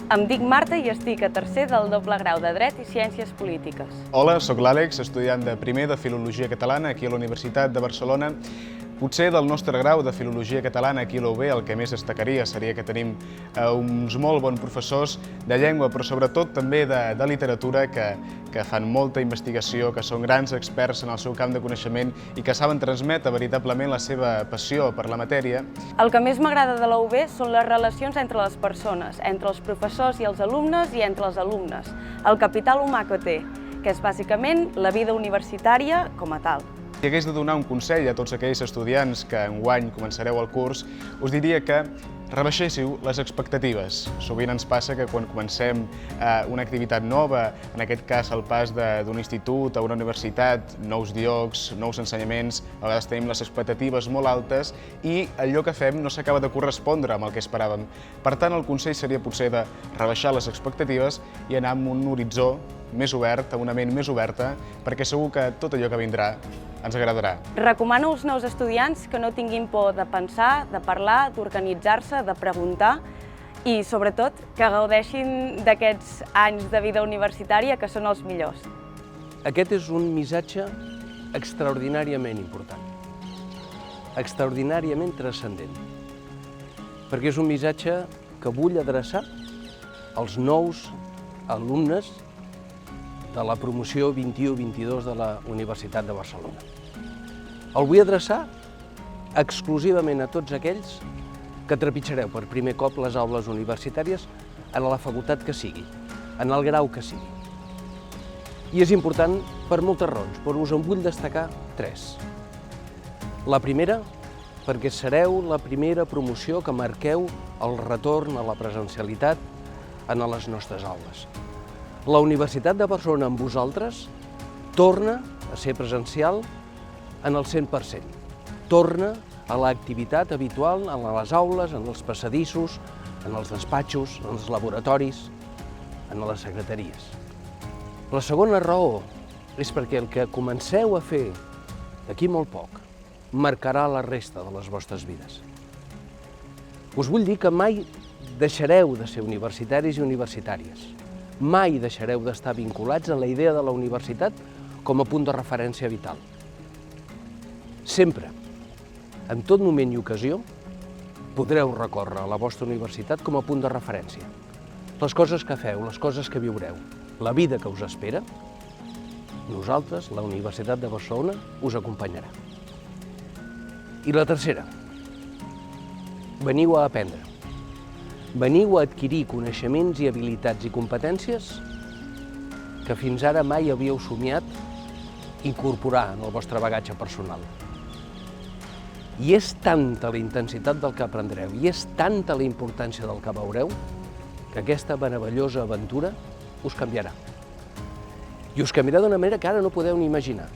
Em dic Marta i estic a tercer del doble grau de Dret i Ciències Polítiques. Hola, sóc l'Àlex, estudiant de primer de Filologia Catalana aquí a la Universitat de Barcelona. Potser del nostre grau de Filologia Catalana aquí a la UB el que més destacaria seria que tenim uns molt bons professors de llengua, però sobretot també de literatura que fan molta investigació, que són grans experts en el seu camp de coneixement i que saben transmetre veritablement la seva passió per la matèria. El que més m'agrada de la UB són les relacions entre les persones, entre els professors i els alumnes i entre els alumnes, el capital humà que té, que és bàsicament la vida universitària com a tal. Si hagués de donar un consell a tots aquells estudiants que enguany començareu el curs, us diria que rebaixéssiu les expectatives. Sovint ens passa que quan comencem una activitat nova, en aquest cas el pas d'un institut a una universitat, nous llocs, nous ensenyaments, a vegades tenim les expectatives molt altes i allò que fem no s'acaba de correspondre amb el que esperàvem. Per tant, el consell seria potser de rebaixar les expectatives i anar amb un horitzó més obert, amb una ment més oberta, perquè segur que tot allò que vindrà ens agradarà. Recomano als nous estudiants que no tinguin por de pensar, de parlar, d'organitzar-se, de preguntar i, sobretot, que gaudeixin d'aquests anys de vida universitària que són els millors. Aquest és un missatge extraordinàriament important, extraordinàriament transcendent, perquè és un missatge que vull adreçar als nous alumnes de la promoció 21-22 de la Universitat de Barcelona. El vull adreçar exclusivament a tots aquells que trepitjareu per primer cop les aules universitàries en la facultat que sigui, en el grau que sigui. I és important per moltes raons, però us en vull destacar tres. La primera, perquè sereu la primera promoció que marqueu el retorn a la presencialitat en les nostres aules. La Universitat de Barcelona amb vosaltres torna a ser presencial en el 100%. Torna a l'activitat habitual en les aules, en els passadissos, en els despatxos, en els laboratoris, en les secretaries. La segona raó és perquè el que comenceu a fer d'aquí molt poc marcarà la resta de les vostres vides. Us vull dir que mai deixareu de ser universitaris i universitàries. Mai deixareu d'estar vinculats a la idea de la universitat com a punt de referència vital. Sempre, en tot moment i ocasió, podreu recórrer a la vostra universitat com a punt de referència. Les coses que feu, les coses que viureu, la vida que us espera, nosaltres, la Universitat de Barcelona, us acompanyarà. I la tercera, veniu a aprendre. Veniu a adquirir coneixements i habilitats i competències que fins ara mai havíeu somiat incorporar en el vostre bagatge personal. I és tanta la intensitat del que aprendreu i és tanta la importància del que veureu que aquesta meravellosa aventura us canviarà. I us canviarà d'una manera que ara no podeu ni imaginar,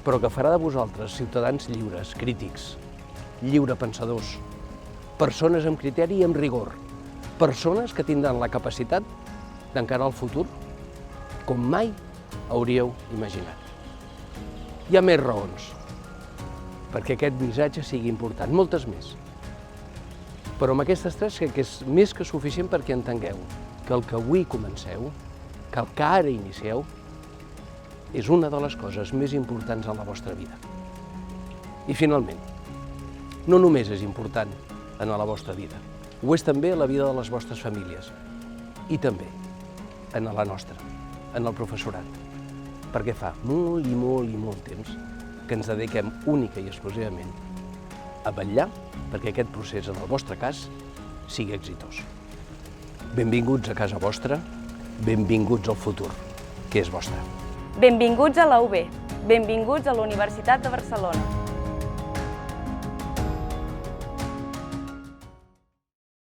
però que farà de vosaltres ciutadans lliures, crítics, lliurepensadors, persones amb criteri i amb rigor, persones que tindran la capacitat d'encarar el futur com mai hauríeu imaginat. Hi ha més raons perquè aquest missatge sigui important, moltes més. Però amb aquestes tres crec que és més que suficient perquè entengueu que el que avui comenceu, que el que ara inicieu, és una de les coses més importants en la vostra vida. I finalment, no només és important en la vostra vida, ho és també a la vida de les vostres famílies i també en la nostra, en el professorat, perquè fa molt i molt temps que ens dediquem única i exclusivament a vetllar perquè aquest procés, en el vostre cas, sigui exitós. Benvinguts a casa vostra, benvinguts al futur, que és vostre. Benvinguts a la UB, benvinguts a la Universitat de Barcelona.